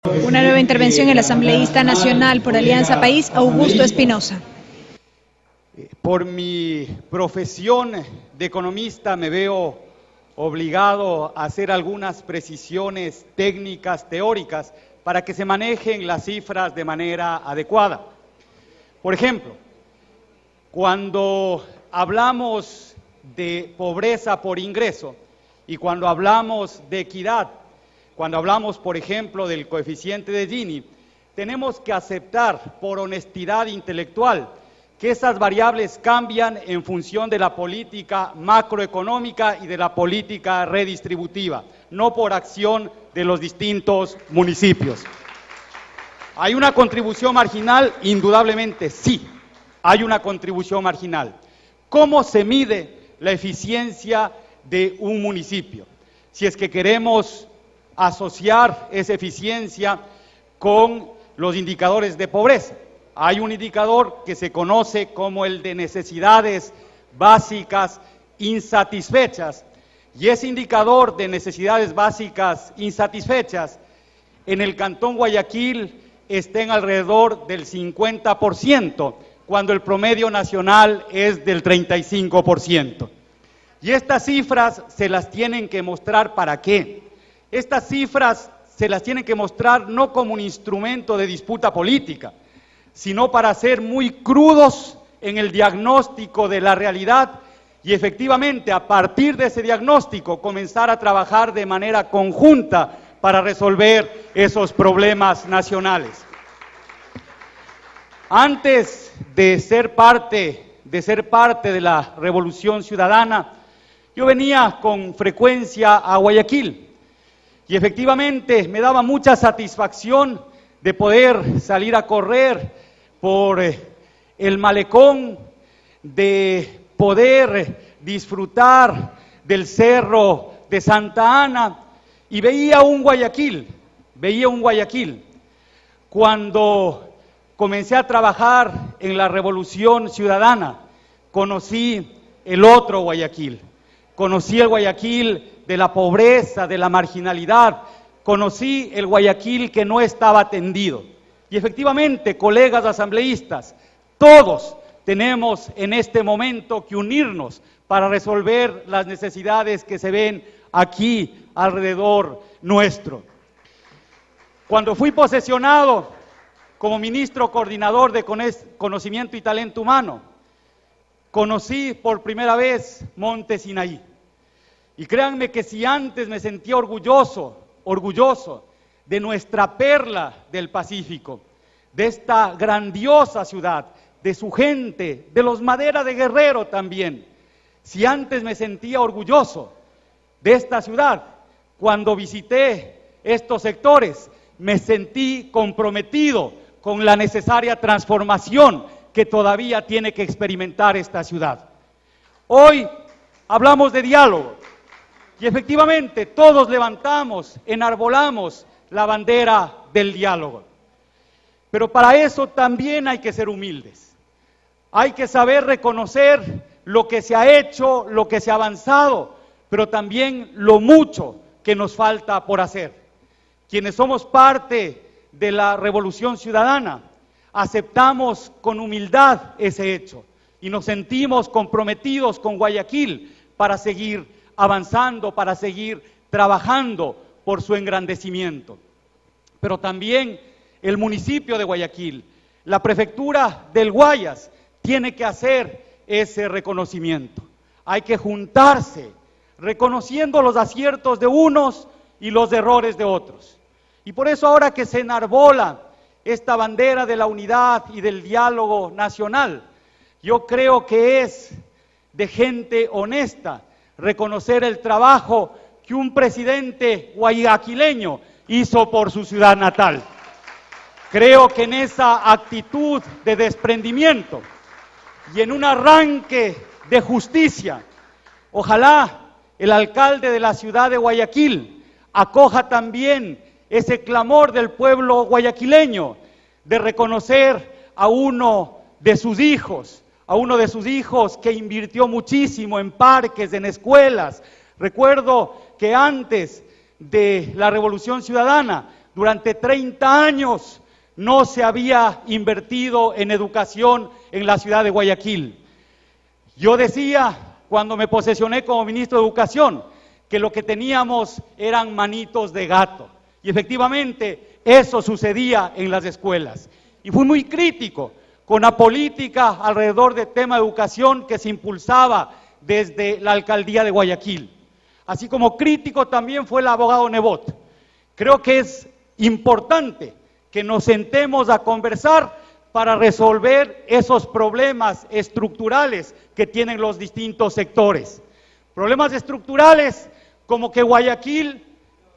Una nueva intervención, el asambleísta nacional por Alianza País, Augusto Espinosa. Por mi profesión de economista me veo obligado a hacer algunas precisiones técnicas, teóricas, para que se manejen las cifras de manera adecuada. Por ejemplo, cuando hablamos de pobreza por ingreso y cuando hablamos de equidad, cuando hablamos, por ejemplo, del coeficiente de Gini, tenemos que aceptar por honestidad intelectual que esas variables cambian en función de la política macroeconómica y de la política redistributiva, no por acción de los distintos municipios. ¿Hay una contribución marginal? Indudablemente sí, hay una contribución marginal. ¿Cómo se mide la eficiencia de un municipio? Si es que queremos asociar esa eficiencia con los indicadores de pobreza. Hay un indicador que se conoce como el de necesidades básicas insatisfechas, y ese indicador de necesidades básicas insatisfechas en el Cantón Guayaquil está en alrededor del 50%, cuando el promedio nacional es del 35%. Y estas cifras se las tienen que mostrar ¿para qué? Estas cifras se las tienen que mostrar no como un instrumento de disputa política, sino para ser muy crudos en el diagnóstico de la realidad y efectivamente a partir de ese diagnóstico comenzar a trabajar de manera conjunta para resolver esos problemas nacionales. Antes de ser parte de la Revolución Ciudadana, yo venía con frecuencia a Guayaquil. Y efectivamente me daba mucha satisfacción de poder salir a correr por el malecón, de poder disfrutar del cerro de Santa Ana y veía un Guayaquil. Cuando comencé a trabajar en la Revolución Ciudadana, conocí el otro Guayaquil, conocí el Guayaquil de la pobreza, de la marginalidad, conocí el Guayaquil que no estaba atendido. Y efectivamente, colegas asambleístas, todos tenemos en este momento que unirnos para resolver las necesidades que se ven aquí alrededor nuestro. Cuando fui posesionado como ministro coordinador de Conocimiento y Talento Humano, conocí por primera vez Monte Sinaí. Y créanme que si antes me sentía orgulloso de nuestra perla del Pacífico, de esta grandiosa ciudad, de su gente, de los Madera de Guerrero también, si antes me sentía orgulloso de esta ciudad, cuando visité estos sectores, me sentí comprometido con la necesaria transformación que todavía tiene que experimentar esta ciudad. Hoy hablamos de diálogo. Y efectivamente, todos levantamos, enarbolamos la bandera del diálogo. Pero para eso también hay que ser humildes. Hay que saber reconocer lo que se ha hecho, lo que se ha avanzado, pero también lo mucho que nos falta por hacer. Quienes somos parte de la Revolución Ciudadana, aceptamos con humildad ese hecho y nos sentimos comprometidos con Guayaquil para seguir avanzando, para seguir trabajando por su engrandecimiento. Pero también el municipio de Guayaquil, la prefectura del Guayas, tiene que hacer ese reconocimiento. Hay que juntarse, reconociendo los aciertos de unos y los errores de otros. Y por eso ahora que se enarbola esta bandera de la unidad y del diálogo nacional, yo creo que es de gente honesta reconocer el trabajo que un presidente guayaquileño hizo por su ciudad natal. Creo que en esa actitud de desprendimiento y en un arranque de justicia, ojalá el alcalde de la ciudad de Guayaquil acoja también ese clamor del pueblo guayaquileño de reconocer a uno de sus hijos que invirtió muchísimo en parques, en escuelas. Recuerdo que antes de la Revolución Ciudadana Durante 30 años no se había invertido en educación en la ciudad de Guayaquil. Yo decía, cuando me posesioné como ministro de Educación, que lo que teníamos eran manitos de gato. Y efectivamente, eso sucedía en las escuelas. Y fui muy crítico con la política alrededor del tema de educación que se impulsaba desde la alcaldía de Guayaquil. Así como crítico también fue el abogado Nebot. Creo que es importante que nos sentemos a conversar para resolver esos problemas estructurales que tienen los distintos sectores. Problemas estructurales como que Guayaquil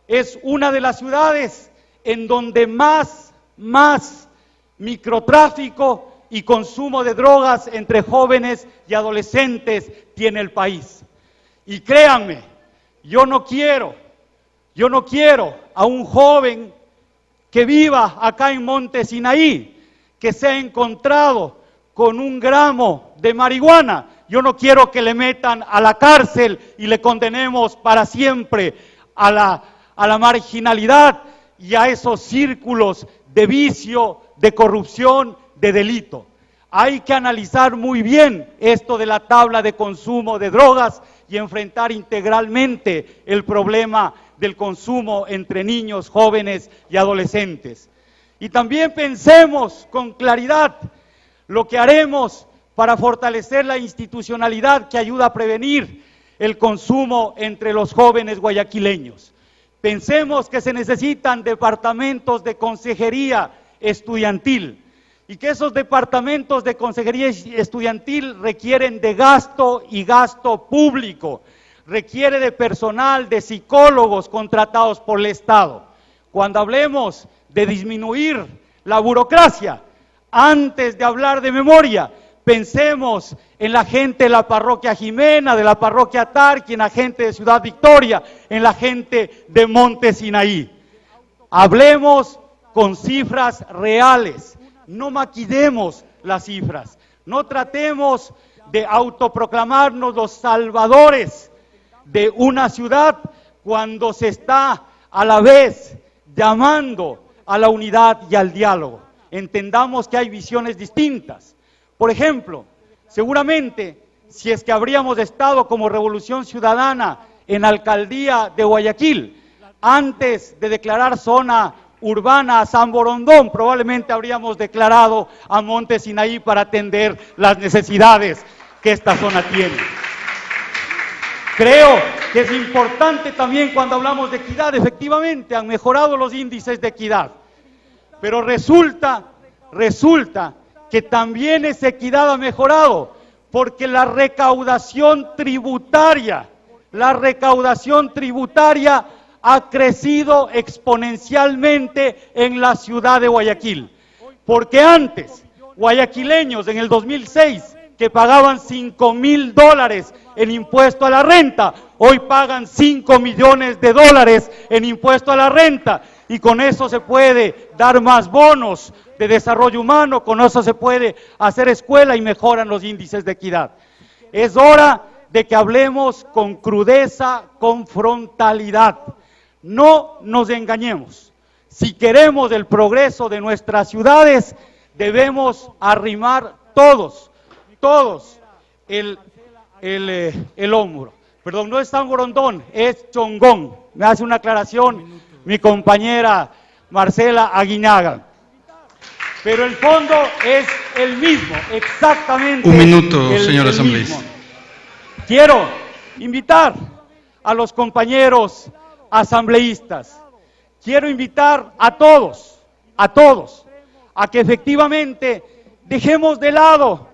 es una de las ciudades en donde más microtráfico y consumo de drogas entre jóvenes y adolescentes tiene el país. Y créanme, yo no quiero a un joven que viva acá en Monte Sinaí, que se ha encontrado con 1 gramo de marihuana. Yo no quiero que le metan a la cárcel y le condenemos para siempre a la marginalidad y a esos círculos de vicio, de corrupción, de delito. Hay que analizar muy bien esto de la tabla de consumo de drogas y enfrentar integralmente el problema del consumo entre niños, jóvenes y adolescentes. Y también pensemos con claridad lo que haremos para fortalecer la institucionalidad que ayuda a prevenir el consumo entre los jóvenes guayaquileños. Pensemos que se necesitan departamentos de consejería estudiantil y que esos departamentos de consejería estudiantil requieren de gasto y gasto público, requiere de personal, de psicólogos contratados por el Estado. Cuando hablemos de disminuir la burocracia, antes de hablar de memoria, pensemos en la gente de la parroquia Jimena, de la parroquia Tarqui, en la gente de Ciudad Victoria, en la gente de Monte Sinaí. Hablemos con cifras reales, no maquillemos las cifras, no tratemos de autoproclamarnos los salvadores de una ciudad cuando se está a la vez llamando a la unidad y al diálogo. Entendamos que hay visiones distintas. Por ejemplo, seguramente si es que habríamos estado como Revolución Ciudadana en la alcaldía de Guayaquil, antes de declarar zona urbana a San Borondón, probablemente habríamos declarado a Monte Sinaí para atender las necesidades que esta zona tiene. Creo que es importante también cuando hablamos de equidad, efectivamente han mejorado los índices de equidad, pero resulta que también esa equidad ha mejorado, porque la recaudación tributaria ha crecido exponencialmente en la ciudad de Guayaquil. Porque antes, guayaquileños en el 2006, que pagaban $5,000 en impuesto a la renta, hoy pagan $5 millones en impuesto a la renta. Y con eso se puede dar más bonos de desarrollo humano, con eso se puede hacer escuela y mejoran los índices de equidad. Es hora de que hablemos con crudeza, con frontalidad. No nos engañemos. Si queremos el progreso de nuestras ciudades, debemos arrimar todos el hombro. Perdón, no es San Borondón, es Chongón. Me hace una aclaración mi compañera Marcela Aguinaga. Pero el fondo es el mismo, exactamente. Un minuto, señor asambleísta. Quiero invitar a los compañeros asambleístas, quiero invitar a todos, a que efectivamente dejemos de lado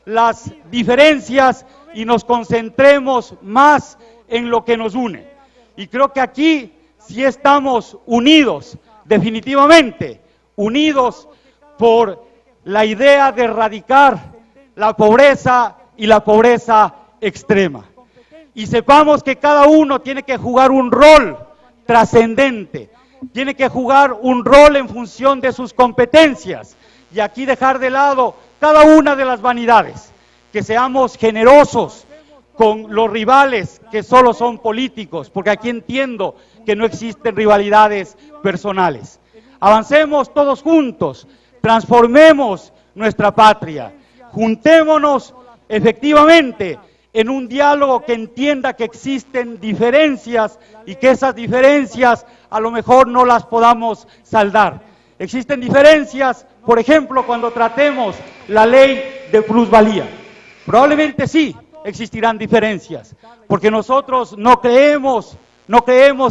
las diferencias y nos concentremos más en lo que nos une. Y creo que aquí sí estamos unidos, definitivamente, unidos por la idea de erradicar la pobreza y la pobreza extrema. Y sepamos que cada uno tiene que jugar un rol trascendente, tiene que jugar un rol en función de sus competencias y aquí dejar de lado cada una de las vanidades, que seamos generosos con los rivales que solo son políticos, porque aquí entiendo que no existen rivalidades personales. Avancemos todos juntos, transformemos nuestra patria, juntémonos efectivamente en un diálogo que entienda que existen diferencias y que esas diferencias a lo mejor no las podamos saldar. Existen diferencias, por ejemplo, cuando tratemos la ley de plusvalía. Probablemente sí existirán diferencias, porque nosotros no creemos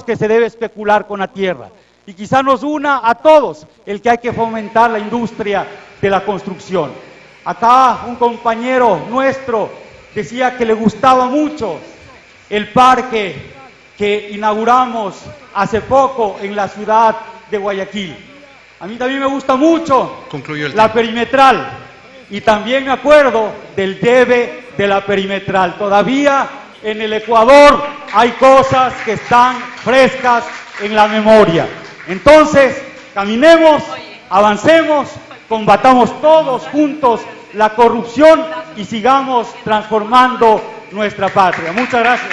que se debe especular con la tierra. Y quizá nos una a todos el que hay que fomentar la industria de la construcción. Acá un compañero nuestro decía que le gustaba mucho el parque que inauguramos hace poco en la ciudad de Guayaquil. A mí también me gusta mucho la perimetral y también me acuerdo del debe de la perimetral. Todavía en el Ecuador hay cosas que están frescas en la memoria. Entonces, caminemos, avancemos, combatamos todos juntos la corrupción y sigamos transformando nuestra patria. Muchas gracias.